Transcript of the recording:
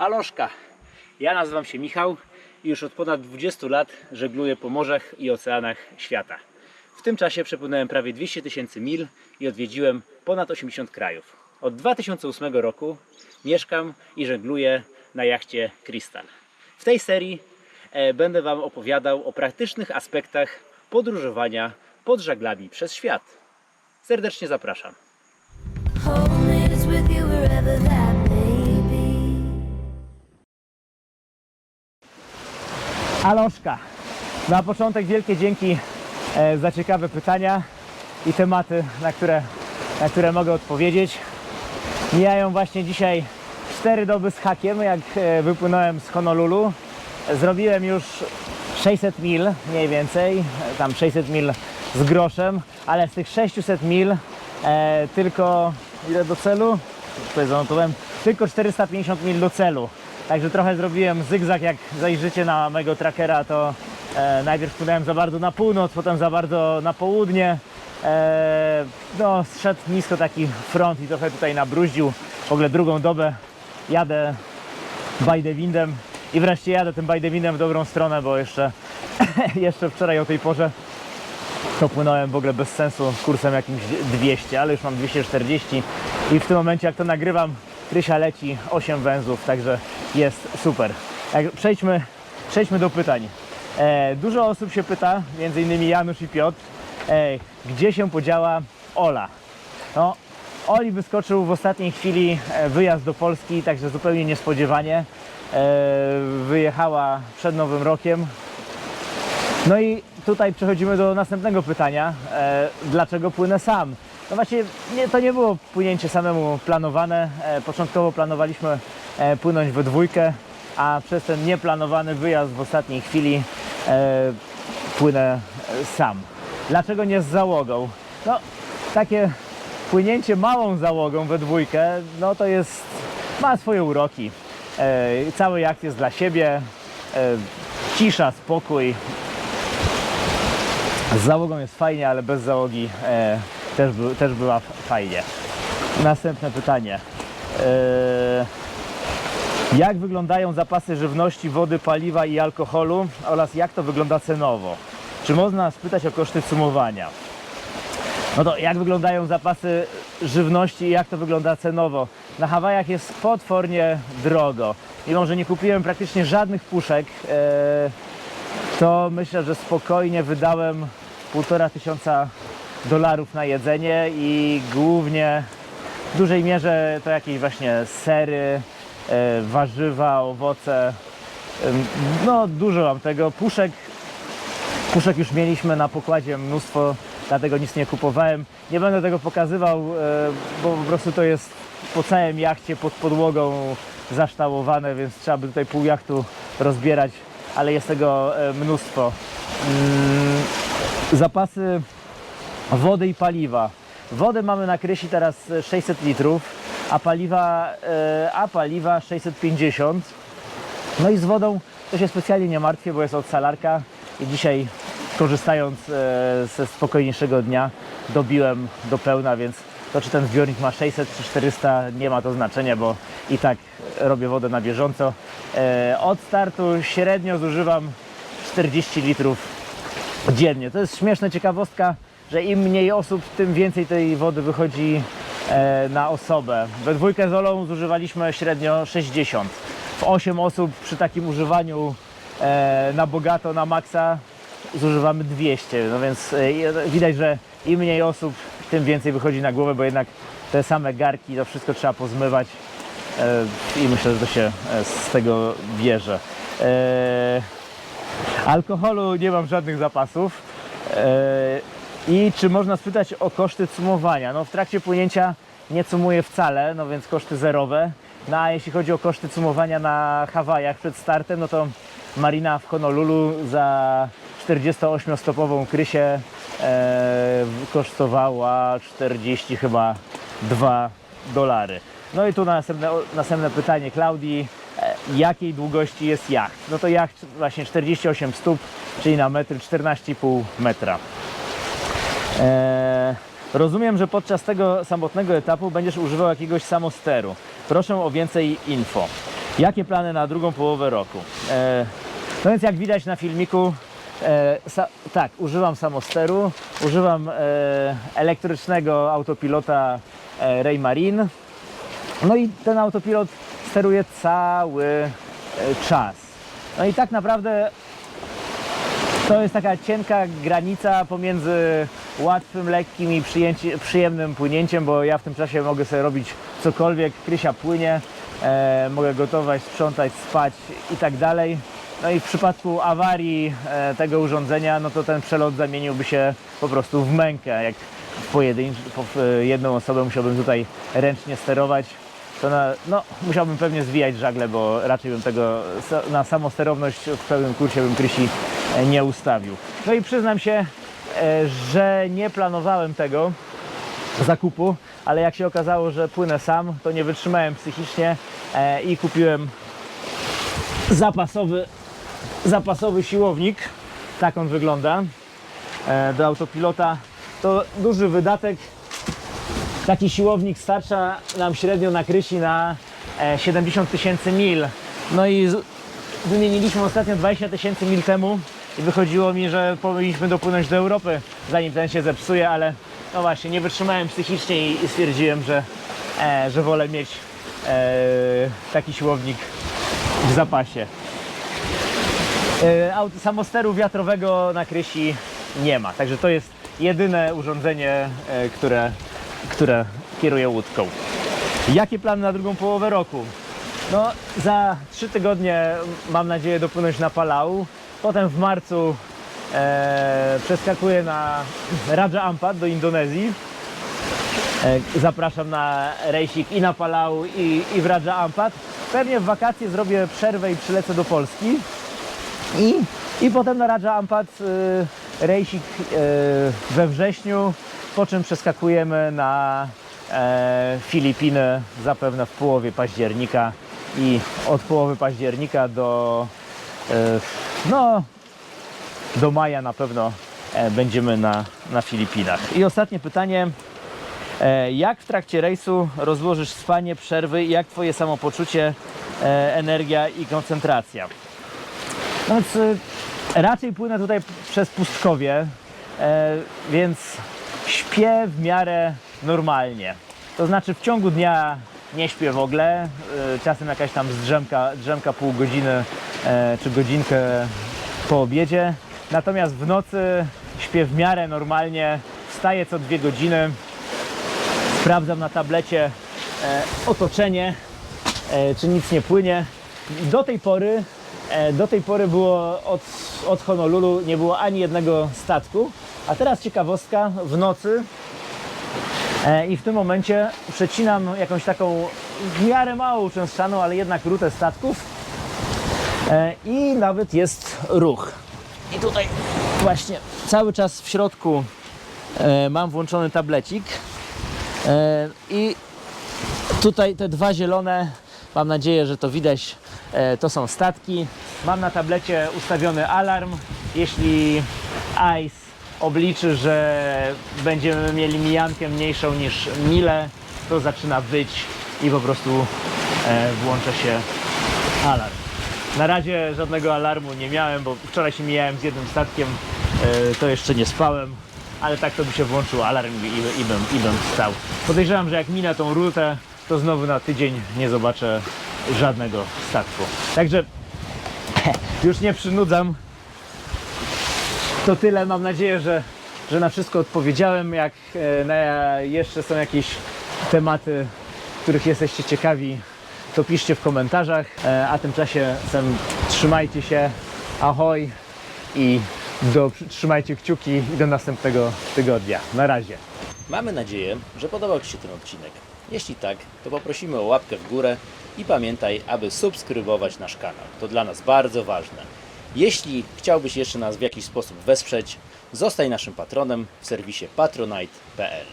Aloszka! Ja nazywam się Michał i już od ponad 20 lat żegluję po morzach i oceanach świata. W tym czasie przepłynąłem prawie 200 000 mil i odwiedziłem ponad 80 krajów. Od 2008 roku mieszkam i żegluję na jachcie Crystal. W tej serii będę Wam opowiadał o praktycznych aspektach podróżowania pod żaglami przez świat. Serdecznie zapraszam. Aloszka. Na początek wielkie dzięki za ciekawe pytania i tematy, na które mogę odpowiedzieć. Mijają właśnie dzisiaj 4 doby z hakiem, jak wypłynąłem z Honolulu. Zrobiłem już 600 mil mniej więcej, tam 600 mil z groszem, ale z tych 600 mil tylko ile do celu? Tutaj zanotowałem, tylko 450 mil do celu. Także trochę zrobiłem zygzak, jak zajrzycie na mojego trackera, to najpierw płynąłem za bardzo na północ, potem za bardzo na południe. No, zszedł nisko taki front i trochę tutaj nabruździł. W ogóle drugą dobę jadę by the windem i wreszcie jadę tym by the windem w dobrą stronę, bo jeszcze wczoraj o tej porze to płynąłem w ogóle bez sensu kursem jakimś 200, ale już mam 240 i w tym momencie, jak to nagrywam, Krysia leci 8 węzłów, także jest super. Przejdźmy do pytań. Dużo osób się pyta, między innymi Janusz i Piotr, gdzie się podziała Ola. No, Oli wyskoczył w ostatniej chwili wyjazd do Polski, także zupełnie niespodziewanie. Wyjechała przed Nowym Rokiem. No i tutaj przechodzimy do następnego pytania. Dlaczego płynę sam? No właśnie, to nie było płynięcie samemu planowane. Początkowo planowaliśmy płynąć we dwójkę, a przez ten nieplanowany wyjazd w ostatniej chwili płynę sam. Dlaczego nie z załogą? No, takie płynięcie małą załogą we dwójkę, no to ma swoje uroki. Cały jacht jest dla siebie, cisza, spokój. Z załogą jest fajnie, ale bez załogi też była fajnie. Następne pytanie. Jak wyglądają zapasy żywności, wody, paliwa i alkoholu oraz jak to wygląda cenowo? Czy można spytać o koszty cumowania? No to jak wyglądają zapasy żywności i jak to wygląda cenowo? Na Hawajach jest potwornie drogo. Mimo że nie kupiłem praktycznie żadnych puszek, to myślę, że spokojnie wydałem $1500 na jedzenie i głównie w dużej mierze to jakieś właśnie sery, warzywa, owoce. No dużo mam tego. Puszek już mieliśmy na pokładzie mnóstwo, dlatego nic nie kupowałem. Nie będę tego pokazywał, bo po prostu to jest po całym jachcie pod podłogą zaształowane, więc trzeba by tutaj pół jachtu rozbierać, ale jest tego mnóstwo. Zapasy wody i paliwa. Wodę mamy na Krysi teraz 600 litrów, a paliwa 650. No i z wodą to się specjalnie nie martwię, bo jest odsalarka i dzisiaj, korzystając ze spokojniejszego dnia, dobiłem do pełna, więc to, czy ten zbiornik ma 600 czy 400, nie ma to znaczenia, bo i tak robię wodę na bieżąco. Od startu średnio zużywam 40 litrów dziennie. To jest śmieszna ciekawostka, że im mniej osób, tym więcej tej wody wychodzi na osobę. We dwójkę z Olą zużywaliśmy średnio 60. W 8 osób przy takim używaniu na bogato, na maksa zużywamy 200. No więc widać, że im mniej osób, tym więcej wychodzi na głowę, bo jednak te same garki, to wszystko trzeba pozmywać i myślę, że to się z tego bierze. Alkoholu nie mam żadnych zapasów. I czy można spytać o koszty cumowania? No w trakcie płynięcia nie cumuję wcale, no więc koszty zerowe. No a jeśli chodzi o koszty cumowania na Hawajach przed startem, no to marina w Honolulu za 48-stopową Krysię kosztowała 40 chyba $2. No i tu następne pytanie Klaudii. Jakiej długości jest jacht? No to jacht właśnie 48 stóp, czyli na metr 14,5 metra. Rozumiem, że podczas tego samotnego etapu będziesz używał jakiegoś samosteru. Proszę o więcej info. Jakie plany na drugą połowę roku? No więc jak widać na filmiku, tak, używam samosteru, używam elektrycznego autopilota Raymarine. No i ten autopilot steruje cały czas. No i tak naprawdę to jest taka cienka granica pomiędzy łatwym, lekkim i przyjemnym płynięciem, bo ja w tym czasie mogę sobie robić cokolwiek, Krysia płynie, mogę gotować, sprzątać, spać i tak dalej. No i w przypadku awarii tego urządzenia, no to ten przelot zamieniłby się po prostu w mękę, jak jedną osobę musiałbym tutaj ręcznie sterować. To no, musiałbym pewnie zwijać żagle, bo raczej bym tego na samosterowność w pełnym kursie bym Krysi nie ustawił. No i przyznam się, że nie planowałem tego zakupu, ale jak się okazało, że płynę sam, to nie wytrzymałem psychicznie i kupiłem zapasowy siłownik. Tak on wygląda. Do autopilota to duży wydatek. Taki siłownik starcza nam średnio na Krysi na 70 000 mil. No i wymieniliśmy ostatnio 20 000 mil temu i wychodziło mi, że powinniśmy dopłynąć do Europy, zanim ten się zepsuje, ale no właśnie, nie wytrzymałem psychicznie i stwierdziłem, że wolę mieć taki siłownik w zapasie. Samosteru wiatrowego na Krysi nie ma, także to jest jedyne urządzenie, które kieruje łódką. Jakie plany na drugą połowę roku? No, za 3 tygodnie mam nadzieję dopłynąć na Palau. Potem w marcu przeskakuję na Raja Ampat do Indonezji. Zapraszam na rejsik i na Palau i w Raja Ampat. Pewnie w wakacje zrobię przerwę i przylecę do Polski. I potem na Raja Ampat rejsik we wrześniu, po czym przeskakujemy na Filipiny zapewne w połowie października i od połowy października do maja na pewno będziemy na Filipinach. I ostatnie pytanie. Jak w trakcie rejsu rozłożysz spanie, przerwy i jak Twoje samopoczucie, energia i koncentracja? No więc raczej płynę tutaj przez pustkowie, więc śpię w miarę normalnie. To znaczy w ciągu dnia nie śpię w ogóle, czasem jakaś tam drzemka pół godziny czy godzinkę po obiedzie. Natomiast w nocy śpię w miarę normalnie, wstaję co 2 godziny, sprawdzam na tablecie otoczenie, czy nic nie płynie. Do tej pory było od Honolulu nie było ani jednego statku, a teraz ciekawostka, w nocy i w tym momencie przecinam jakąś taką w miarę mało uczęszczaną, ale jednak rutę statków i nawet jest ruch. I tutaj właśnie cały czas w środku mam włączony tablecik i tutaj te 2 zielone, mam nadzieję, że to widać, to są statki. Mam na tablecie ustawiony alarm. Jeśli ICE obliczy, że będziemy mieli mijankę mniejszą niż milę, to zaczyna wyć i po prostu włącza się alarm. Na razie żadnego alarmu nie miałem, bo wczoraj się mijałem z jednym statkiem, to jeszcze nie spałem, ale tak to by się włączył alarm i bym wstał. Podejrzewam, że jak minę tą rutę, to znowu na tydzień nie zobaczę żadnego statku. Także już nie przynudzam. To tyle. Mam nadzieję, że na wszystko odpowiedziałem. Jak jeszcze są jakieś tematy, których jesteście ciekawi, to piszcie w komentarzach. A tymczasem trzymajcie się. Ahoj i trzymajcie kciuki i do następnego tygodnia. Na razie. Mamy nadzieję, że podobał Ci się ten odcinek. Jeśli tak, to poprosimy o łapkę w górę i pamiętaj, aby subskrybować nasz kanał. To dla nas bardzo ważne. Jeśli chciałbyś jeszcze nas w jakiś sposób wesprzeć, zostań naszym patronem w serwisie patronite.pl.